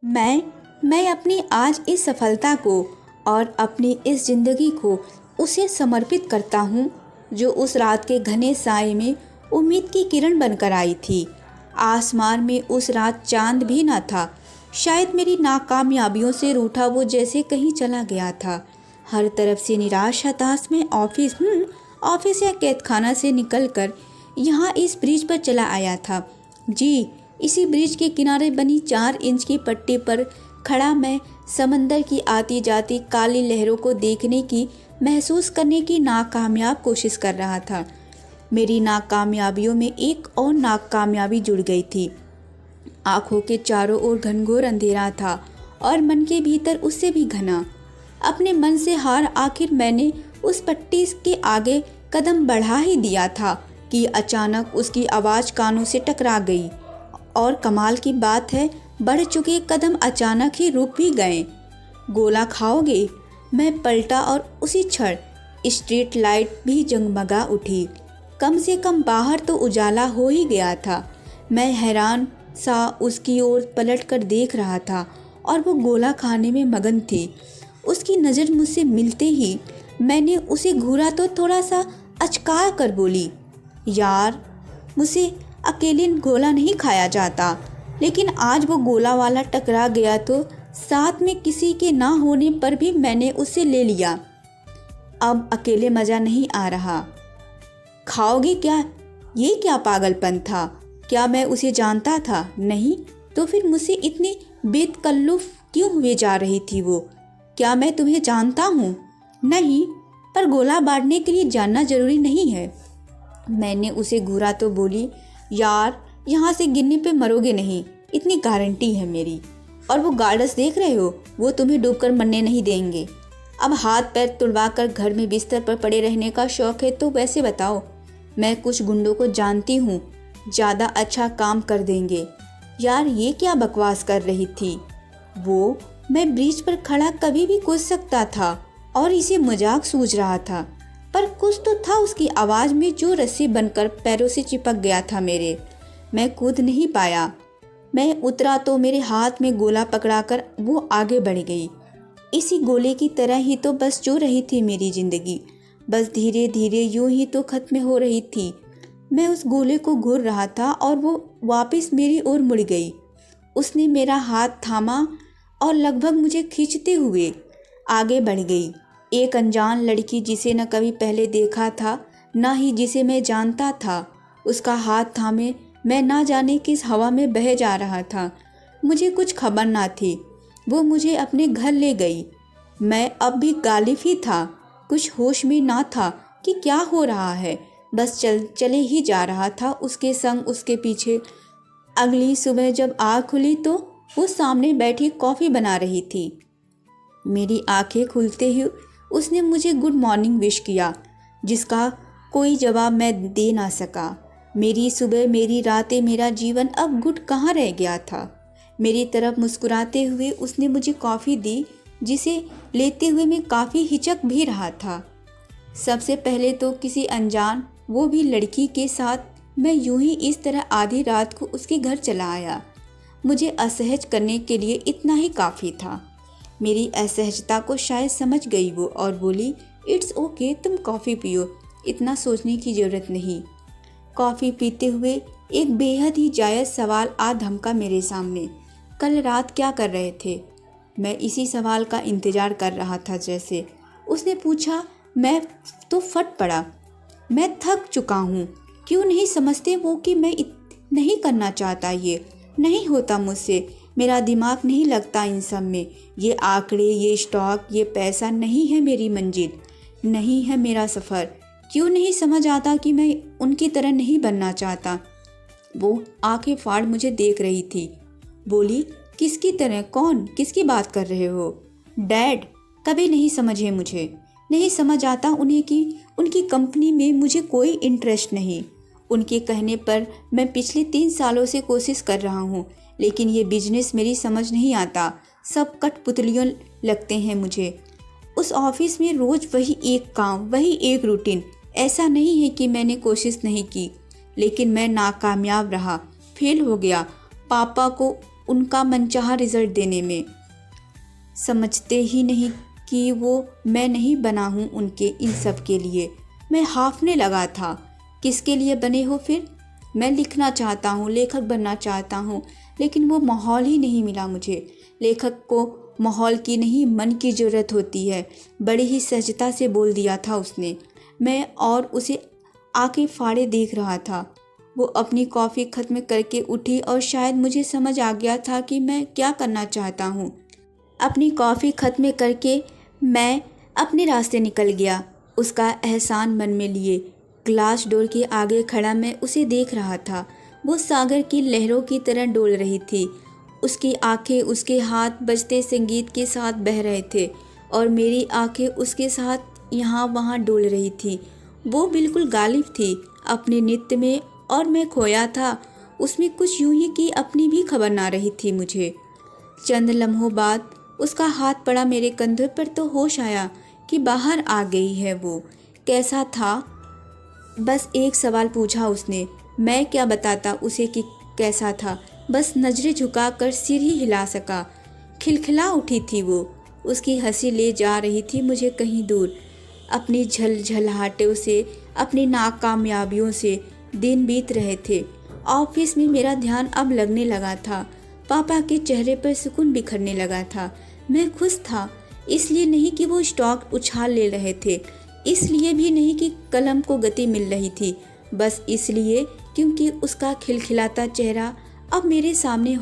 मैं मैं अपनी आज इस सफलता को और अपनी इस ज़िंदगी को उसे समर्पित करता हूँ जो उस रात के घने साए में उम्मीद की किरण बनकर आई थी। आसमान में उस रात चांद भी ना था। शायद मेरी नाकामयाबियों से रूठा वो जैसे कहीं चला गया था। हर तरफ से निराश हताश में ऑफिस या कैदखाना से निकलकर यहाँ इस ब्रिज पर चला आया था। जी, इसी ब्रिज के किनारे बनी 4 इंच की पट्टी पर खड़ा मैं समंदर की आती जाती काली लहरों को देखने की, महसूस करने की नाकामयाब कोशिश कर रहा था। मेरी नाकामयाबियों में एक और नाकामयाबी जुड़ गई थी। आंखों के चारों ओर घनघोर अंधेरा था और मन के भीतर उससे भी घना। अपने मन से हार आखिर मैंने उस पट्टी के आगे कदम बढ़ा ही दिया था कि अचानक उसकी आवाज़ कानों से टकरा गई। और कमाल की बात है, बढ़ चुके कदम अचानक ही रुक भी गए। गोला खाओगे? मैं पलटा और उसी क्षण स्ट्रीट लाइट भी जगमगा उठी। कम से कम बाहर तो उजाला हो ही गया था। मैं हैरान सा उसकी ओर पलटकर देख रहा था और वो गोला खाने में मगन थी। उसकी नज़र मुझसे मिलते ही मैंने उसे घूरा तो थोड़ा सा अचका कर बोली, यार, मुझसे अकेले गोला नहीं खाया जाता। लेकिन आज वो गोला वाला टकरा गया तो साथ में किसी के ना होने पर भी मैंने उसे ले लिया। अब अकेले मज़ा नहीं आ रहा। खाओगे क्या? ये क्या पागलपन था? क्या मैं उसे जानता था? नहीं तो फिर मुझसे इतनी बेतकल्लुफ़ क्यों हुए जा रही थी वो? क्या मैं तुम्हें जानता हूँ? नहीं, पर गोला बांटने के लिए जानना ज़रूरी नहीं है। मैंने उसे घूरा तो बोली, यार, यहाँ से गिरने पे मरोगे नहीं, इतनी गारंटी है मेरी। और वो गार्ड्स देख रहे हो, वो तुम्हें डूबकर मरने नहीं देंगे। अब हाथ पैर तुड़वा कर घर में बिस्तर पर पड़े रहने का शौक़ है तो वैसे बताओ, मैं कुछ गुंडों को जानती हूँ, ज़्यादा अच्छा काम कर देंगे। यार, ये क्या बकवास कर रही थी वो? मैं ब्रिज पर खड़ा कभी भी कूद सकता था और इसे मजाक सूझ रहा था, पर कुछ तो था उसकी आवाज़ में जो रस्सी बनकर पैरों से चिपक गया था मेरे। मैं कूद नहीं पाया। मैं उतरा तो मेरे हाथ में गोला पकड़ाकर वो आगे बढ़ गई। इसी गोले की तरह ही तो बस जो रही थी मेरी ज़िंदगी, बस धीरे धीरे यूं ही तो ख़त्म हो रही थी। मैं उस गोले को घूर रहा था और वो वापस मेरी ओर मुड़ गई। उसने मेरा हाथ थामा और लगभग मुझे खींचते हुए आगे बढ़ गई। एक अनजान लड़की जिसे न कभी पहले देखा था, ना ही जिसे मैं जानता था, उसका हाथ थामे मैं ना जाने किस हवा में बह जा रहा था। मुझे कुछ खबर ना थी। वो मुझे अपने घर ले गई। मैं अब भी गालिब ही था, कुछ होश में ना था कि क्या हो रहा है। बस चले ही जा रहा था उसके संग, उसके पीछे। अगली सुबह जब आँख खुली तो वो सामने बैठी कॉफ़ी बना रही थी। मेरी आंखें खुलते ही उसने मुझे गुड मॉर्निंग विश किया, जिसका कोई जवाब मैं दे ना सका। मेरी सुबह, मेरी रातें, मेरा जीवन अब गुड कहाँ रह गया था। मेरी तरफ मुस्कुराते हुए उसने मुझे कॉफ़ी दी, जिसे लेते हुए मैं काफ़ी हिचक भी रहा था। सबसे पहले तो किसी अनजान, वो भी लड़की के साथ मैं यूं ही इस तरह आधी रात को उसके घर चला आया। मुझे असहज करने के लिए इतना ही काफ़ी था। मेरी असहजता को शायद समझ गई वो और बोली, इट्स ओके, तुम कॉफ़ी पियो, इतना सोचने की ज़रूरत नहीं। कॉफ़ी पीते हुए एक बेहद ही जायज़ सवाल आ धमका मेरे सामने, कल रात क्या कर रहे थे? मैं इसी सवाल का इंतज़ार कर रहा था। जैसे उसने पूछा, मैं तो फट पड़ा। मैं थक चुका हूँ। क्यों नहीं समझते वो कि मैं नहीं करना चाहता, ये नहीं होता मुझसे। मेरा दिमाग नहीं लगता इन सब में। ये आंकड़े, ये स्टॉक, ये पैसा नहीं है मेरी मंजिल, नहीं है मेरा सफ़र। क्यों नहीं समझ आता कि मैं उनकी तरह नहीं बनना चाहता। वो आंखें फाड़ मुझे देख रही थी। बोली, किसकी तरह? कौन? किसकी बात कर रहे हो? डैड कभी नहीं समझे मुझे। नहीं समझ आता उन्हें कि उनकी कंपनी में मुझे कोई इंटरेस्ट नहीं। उनके कहने पर मैं पिछले 3 सालों से कोशिश कर रहा हूँ, लेकिन ये बिजनेस मेरी समझ नहीं आता। सब कठपुतलियों लगते हैं मुझे। उस ऑफिस में रोज़ वही एक काम, वही एक रूटीन। ऐसा नहीं है कि मैंने कोशिश नहीं की, लेकिन मैं नाकामयाब रहा, फेल हो गया। पापा को उनका मनचाहा रिजल्ट देने में। समझते ही नहीं कि वो मैं नहीं बना हूँ उनके इन सब के लिए। मैं हाँफने लगा था। किसके लिए बने हो फिर? मैं लिखना चाहता हूँ, लेखक बनना चाहता हूँ, लेकिन वो माहौल ही नहीं मिला मुझे। लेखक को माहौल की नहीं, मन की ज़रूरत होती है। बड़ी ही सहजता से बोल दिया था उसने। मैं और उसे आंखें फाड़े देख रहा था। वो अपनी कॉफ़ी ख़त्म करके उठी और शायद मुझे समझ आ गया था कि मैं क्या करना चाहता हूँ। अपनी कॉफ़ी ख़त्म करके मैं अपने रास्ते निकल गया, उसका एहसान मन में लिए। ग्लास डोर के आगे खड़ा मैं उसे देख रहा था। वो सागर की लहरों की तरह डोल रही थी। उसकी आंखें, उसके हाथ बजते संगीत के साथ बह रहे थे और मेरी आंखें उसके साथ यहाँ वहाँ डोल रही थी। वो बिल्कुल गालिब थी अपने नृत्य में और मैं खोया था उसमें, कुछ यूं ही कि अपनी भी खबर ना रही थी मुझे। चंद लम्हों बाद उसका हाथ पड़ा मेरे कंधे पर तो होश आया कि बाहर आ गई है वो। कैसा था? बस एक सवाल पूछा उसने। मैं क्या बताता उसे कि कैसा था? बस नजरें झुकाकर सिर ही हिला सका। खिलखिला उठी थी वो। उसकी हंसी ले जा रही थी मुझे कहीं दूर। अपनी झलझलाहटों से, अपनी नाकामयाबियों से दिन बीत रहे थे। ऑफिस में मेरा ध्यान अब लगने लगा था। पापा के चेहरे पर सुकून बिखरने लगा था। मैं खुश था, इसलिए नहीं कि वो स्टॉक उछाल ले रहे थे, इसलिए भी नहीं कि कलम को गति मिल रही थी, बस इसलिए क्योंकि उसका खिलखिलाता चेहरा अब मेरे सामने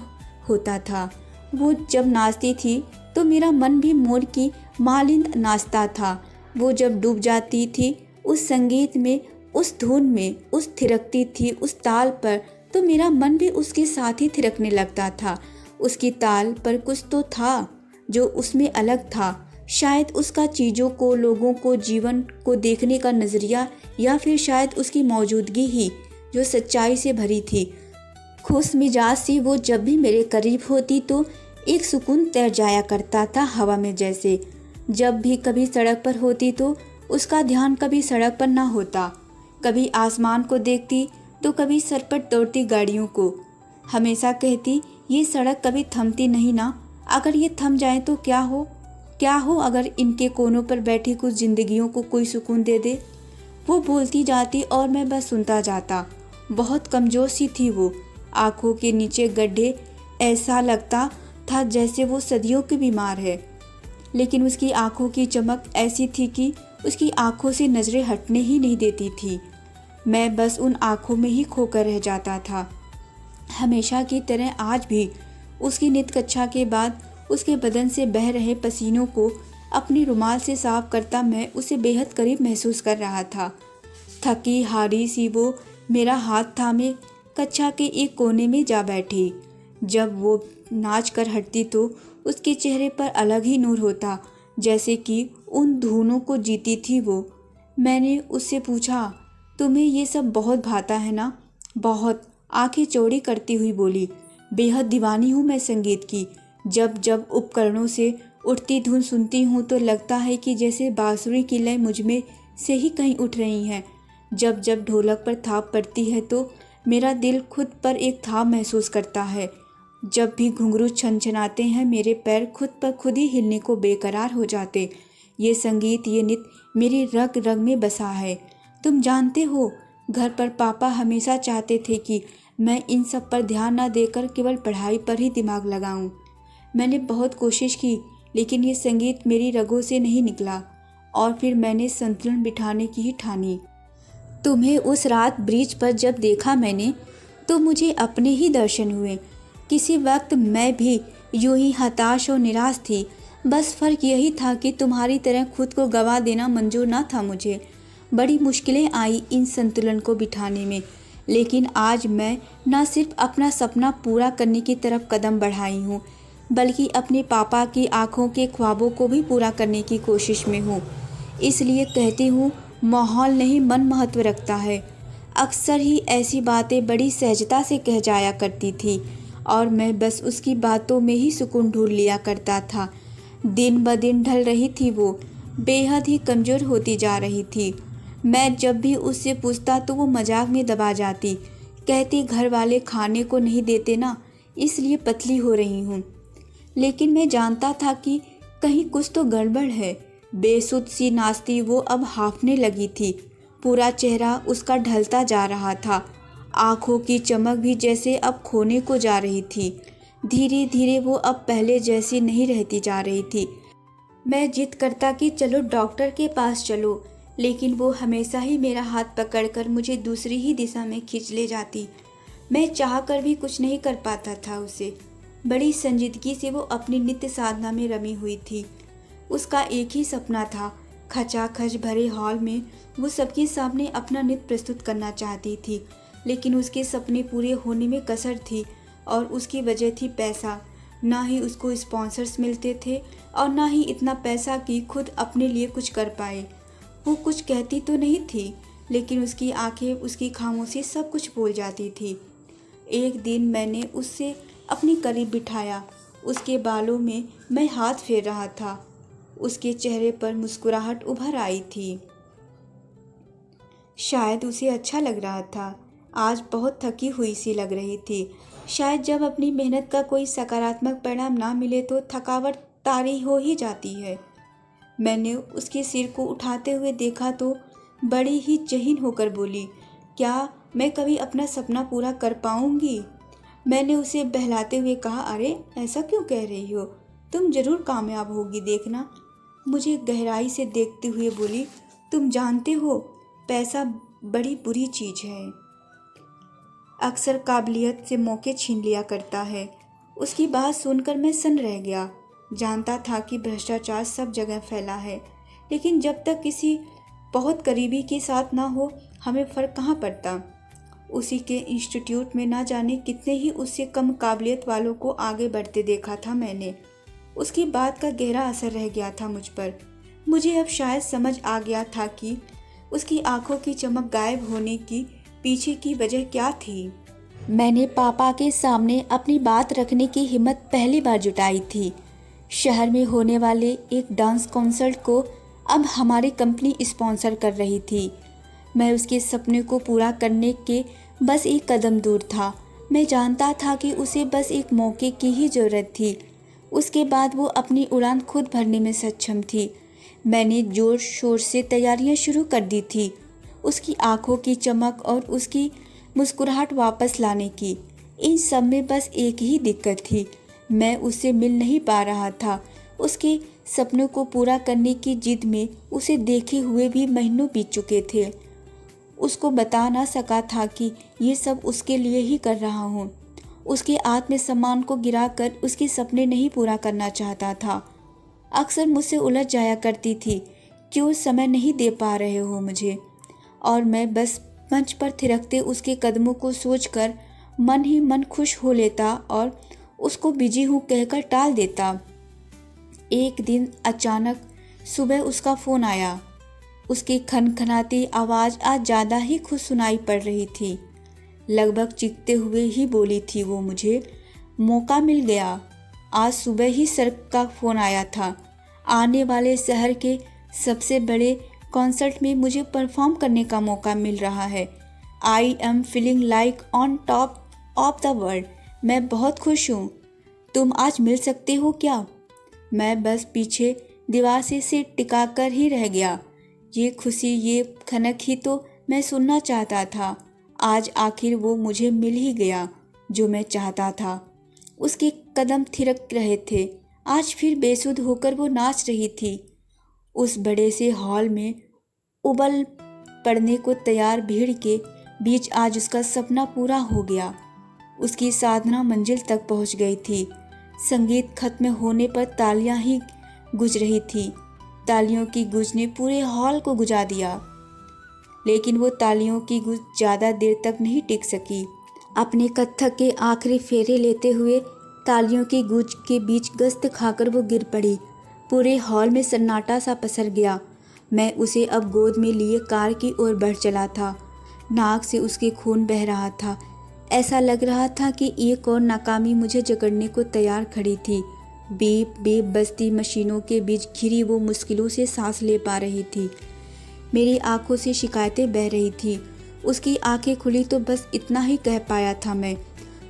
होता था। वो जब नाचती थी तो मेरा मन भी मोर की मालिंद नाचता था। वो जब डूब जाती थी उस संगीत में, उस धुन में, उस थिरकती थी उस ताल पर, तो मेरा मन भी उसके साथ ही थिरकने लगता था। उसकी ताल पर कुछ तो था जो उसमें अलग था। शायद उसका चीज़ों को, लोगों को, जीवन को देखने का नज़रिया, या फिर शायद उसकी मौजूदगी ही जो सच्चाई से भरी थी। खुश मिजाज सी वो जब भी मेरे करीब होती तो एक सुकून तैर जाया करता था हवा में जैसे। जब भी कभी सड़क पर होती तो उसका ध्यान कभी सड़क पर ना होता, कभी आसमान को देखती तो कभी सर पर दौड़ती गाड़ियों को। हमेशा कहती, ये सड़क कभी थमती नहीं ना, अगर ये थम जाए तो क्या हो अगर इनके कोनों पर बैठी कुछ जिंदगियों को कोई सुकून दे दे। वो बोलती जाती और मैं बस सुनता जाता। बहुत कमज़ोर सी थी वो, आँखों के नीचे गड्ढे, ऐसा लगता था जैसे वो सदियों की बीमार है। लेकिन उसकी आँखों की चमक ऐसी थी कि उसकी आँखों से नज़रें हटने ही नहीं देती थी। मैं बस उन आँखों में ही खोकर रह जाता था। हमेशा की तरह आज भी उसकी नित्य कक्षा के बाद उसके बदन से बह रहे पसीनों को अपनी रुमाल से साफ करता मैं उसे बेहद करीब महसूस कर रहा था। थकी हारी सी वो मेरा हाथ थामे कक्षा के एक कोने में जा बैठी। जब वो नाच कर हटती तो उसके चेहरे पर अलग ही नूर होता, जैसे कि उन धुनों को जीती थी वो। मैंने उससे पूछा, तुम्हें ये सब बहुत भाता है ना? बहुत, आंखें चौड़ी करती हुई बोली। बेहद दीवानी हूँ मैं संगीत की। जब जब उपकरणों से उठती धुन सुनती हूँ तो लगता है कि जैसे बांसुरी की लय मुझ में से ही कहीं उठ रही हैं। जब जब ढोलक पर थाप पड़ती है तो मेरा दिल खुद पर एक थाप महसूस करता है। जब भी घुंघरू छनछनाते हैं मेरे पैर खुद पर खुद ही हिलने को बेकरार हो जाते। ये संगीत, ये नृत्य मेरी रग रग में बसा है। तुम जानते हो, घर पर पापा हमेशा चाहते थे कि मैं इन सब पर ध्यान न देकर केवल पढ़ाई पर ही दिमाग लगाऊं। मैंने बहुत कोशिश की, लेकिन ये संगीत मेरी रगों से नहीं निकला और फिर मैंने संतुलन बिठाने की ही ठानी। तुम्हें उस रात ब्रिज पर जब देखा मैंने तो मुझे अपने ही दर्शन हुए। किसी वक्त मैं भी यूं ही हताश और निराश थी। बस फ़र्क यही था कि तुम्हारी तरह खुद को गवा देना मंजूर ना था मुझे। बड़ी मुश्किलें आई इन संतुलन को बिठाने में, लेकिन आज मैं न सिर्फ अपना सपना पूरा करने की तरफ कदम बढ़ाई हूँ, बल्कि अपने पापा की आंखों के ख्वाबों को भी पूरा करने की कोशिश में हूँ। इसलिए कहती हूँ, माहौल नहीं मन महत्व रखता है। अक्सर ही ऐसी बातें बड़ी सहजता से कह जाया करती थी और मैं बस उसकी बातों में ही सुकून ढूंढ लिया करता था। दिन ब दिन ढल रही थी वो, बेहद ही कमज़ोर होती जा रही थी। मैं जब भी उससे पूछता तो वो मजाक में दबा जाती, कहती घर वाले खाने को नहीं देते ना, इसलिए पतली हो रही हूँ। लेकिन मैं जानता था कि कहीं कुछ तो गड़बड़ है। बेसुध सी नाचती वो अब हाँफने लगी थी। पूरा चेहरा उसका ढलता जा रहा था। आँखों की चमक भी जैसे अब खोने को जा रही थी। धीरे धीरे वो अब पहले जैसी नहीं रहती जा रही थी। मैं जिद करता कि चलो डॉक्टर के पास चलो, लेकिन वो हमेशा ही मेरा हाथ पकड़कर मुझे दूसरी ही दिशा में खींच ले जाती। मैं चाह कर भी कुछ नहीं कर पाता था उसे। बड़ी संजीदगी से वो अपनी नित्य साधना में रमी हुई थी। उसका एक ही सपना था, खचाखच भरे हॉल में वो सबके सामने अपना नृत्य प्रस्तुत करना चाहती थी। लेकिन उसके सपने पूरे होने में कसर थी और उसकी वजह थी पैसा। ना ही उसको स्पॉन्सर्स मिलते थे और ना ही इतना पैसा कि खुद अपने लिए कुछ कर पाए। वो कुछ कहती तो नहीं थी, लेकिन उसकी आंखें, उसकी खामोशी सब कुछ बोल जाती थी। एक दिन मैंने उससे अपने करीब बिठाया। उसके बालों में मैं हाथ फेर रहा था। उसके चेहरे पर मुस्कुराहट उभर आई थी। शायद उसे अच्छा लग रहा था। आज बहुत थकी हुई सी लग रही थी। शायद जब अपनी मेहनत का कोई सकारात्मक परिणाम ना मिले तो थकावट तारी हो ही जाती है। मैंने उसके सिर को उठाते हुए देखा तो बड़ी ही जहीन होकर बोली, क्या मैं कभी अपना सपना पूरा कर पाऊंगी? मैंने उसे बहलाते हुए कहा, अरे ऐसा क्यों कह रही हो? तुम जरूर कामयाब होगी, देखना। मुझे गहराई से देखते हुए बोली, तुम जानते हो पैसा बड़ी बुरी चीज़ है। अक्सर काबिलियत से मौके छीन लिया करता है। उसकी बात सुनकर मैं सन्न रह गया। जानता था कि भ्रष्टाचार सब जगह फैला है, लेकिन जब तक किसी बहुत करीबी के साथ ना हो हमें फ़र्क कहाँ पड़ता। उसी के इंस्टीट्यूट में ना जाने कितने ही उससे कम काबिलियत वालों को आगे बढ़ते देखा था मैंने। उसकी बात का गहरा असर रह गया था मुझ पर। मुझे अब शायद समझ आ गया था कि उसकी आंखों की चमक गायब होने की पीछे की वजह क्या थी। मैंने पापा के सामने अपनी बात रखने की हिम्मत पहली बार जुटाई थी। शहर में होने वाले एक डांस कॉन्सर्ट को अब हमारी कंपनी स्पॉन्सर कर रही थी। मैं उसके सपने को पूरा करने के बस एक कदम दूर था। मैं जानता था कि उसे बस एक मौके की ही ज़रूरत थी। उसके बाद वो अपनी उड़ान खुद भरने में सक्षम थी। मैंने जोर शोर से तैयारियां शुरू कर दी थी, उसकी आंखों की चमक और उसकी मुस्कुराहट वापस लाने की। इन सब में बस एक ही दिक्कत थी, मैं उससे मिल नहीं पा रहा था। उसके सपनों को पूरा करने की जिद में उसे देखे हुए भी महीनों बीत चुके थे। उसको बता ना सका था कि ये सब उसके लिए ही कर रहा हूँ। उसके आत्मसम्मान को गिराकर उसके सपने नहीं पूरा करना चाहता था। अक्सर मुझसे उलझ जाया करती थी, क्यों समय नहीं दे पा रहे हो मुझे। और मैं बस मंच पर थिरकते उसके कदमों को सोचकर मन ही मन खुश हो लेता और उसको बिजी हूँ कहकर टाल देता। एक दिन अचानक सुबह उसका फ़ोन आया। उसकी खनखनाती आवाज़ आज ज़्यादा ही खुश सुनाई पड़ रही थी। लगभग चीखते हुए ही बोली थी वो मुझे, मौका मिल गया। आज सुबह ही सर का फ़ोन आया था। आने वाले शहर के सबसे बड़े कॉन्सर्ट में मुझे परफॉर्म करने का मौका मिल रहा है। I am feeling like on top of the world. मैं बहुत खुश हूँ। तुम आज मिल सकते हो क्या? मैं बस पीछे दीवार से टिका कर ही रह गया। ये खुशी, ये खनक ही तो मैं सुनना चाहता था। आज आखिर वो मुझे मिल ही गया जो मैं चाहता था। उसके कदम थिरक रहे थे। आज फिर बेसुध होकर वो नाच रही थी। उस बड़े से हॉल में उबल पड़ने को तैयार भीड़ के बीच आज उसका सपना पूरा हो गया। उसकी साधना मंजिल तक पहुंच गई थी। संगीत खत्म होने पर तालियां ही गूंज रही थी। तालियों की गूंज ने पूरे हॉल को गुजा दिया, लेकिन वो तालियों की गूंज ज़्यादा देर तक नहीं टिक सकी। अपने कत्थक के आखिरी फेरे लेते हुए तालियों की गूंज के बीच गस्त खाकर वो गिर पड़ी। पूरे हॉल में सन्नाटा सा पसर गया। मैं उसे अब गोद में लिए कार की ओर बढ़ चला था। नाक से उसके खून बह रहा था। ऐसा लग रहा था कि एक और नाकामी मुझे जकड़ने को तैयार खड़ी थी। बीप बीप बजती मशीनों के बीच घिरी वो मुश्किलों से सांस ले पा रही थी। मेरी आंखों से शिकायतें बह रही थी। उसकी आंखें खुली तो बस इतना ही कह पाया था मैं,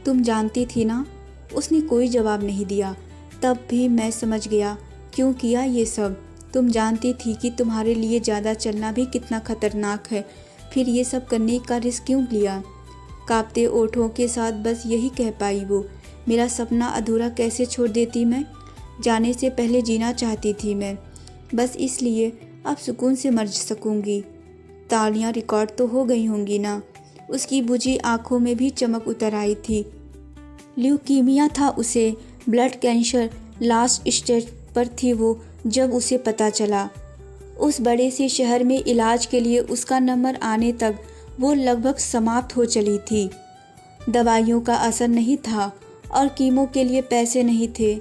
तुम जानती थी ना, उसने कोई जवाब नहीं दिया। तब भी मैं समझ गया क्यों किया ये सब। तुम जानती थी कि तुम्हारे लिए ज़्यादा चलना भी कितना खतरनाक है, फिर ये सब करने का रिस्क क्यों लिया? कांपते ओठों के साथ बस यही कह पाई वो। मेरा सपना अधूरा कैसे छोड़ देती मैं? जाने से पहले जीना चाहती थी मैं, बस इसलिए अब सुकून से मर सकूंगी। तालियां रिकॉर्ड तो हो गई होंगी ना? उसकी बुझी आंखों में भी चमक उतर आई थी। ल्यूकीमिया था उसे, ब्लड कैंसर, लास्ट स्टेज पर थी वो जब उसे पता चला। उस बड़े से शहर में इलाज के लिए उसका नंबर आने तक वो लगभग समाप्त हो चली थी। दवाइयों का असर नहीं था और कीमो के लिए पैसे नहीं थे।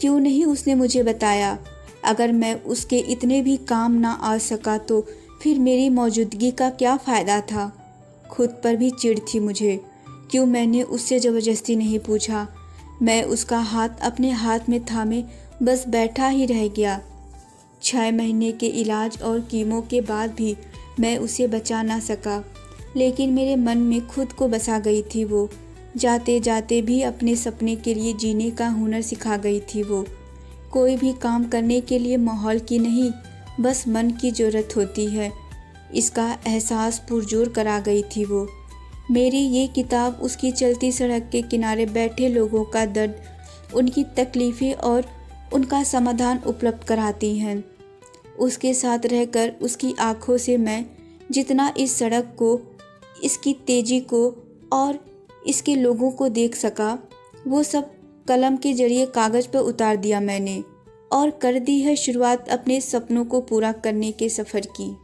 क्यों नहीं उसने मुझे बताया? अगर मैं उसके इतने भी काम ना आ सका तो फिर मेरी मौजूदगी का क्या फ़ायदा था? खुद पर भी चिढ़ थी मुझे। क्यों मैंने उससे ज़बरदस्ती नहीं पूछा? मैं उसका हाथ अपने हाथ में थामे बस बैठा ही रह गया। 6 महीने के इलाज और कीमो के बाद भी मैं उसे बचा ना सका, लेकिन मेरे मन में खुद को बसा गई थी वो। जाते जाते भी अपने सपने के लिए जीने का हुनर सिखा गई थी वो। कोई भी काम करने के लिए माहौल की नहीं, बस मन की ज़रूरत होती है, इसका एहसास पुरजोर करा गई थी वो। मेरी ये किताब उसकी चलती सड़क के किनारे बैठे लोगों का दर्द, उनकी तकलीफ़ें और उनका समाधान उपलब्ध कराती हैं। उसके साथ रहकर उसकी आँखों से मैं जितना इस सड़क को, इसकी तेज़ी को और इसके लोगों को देख सका, वो सब कलम के जरिए कागज़ पर उतार दिया मैंने और कर दी है शुरुआत अपने सपनों को पूरा करने के सफ़र की।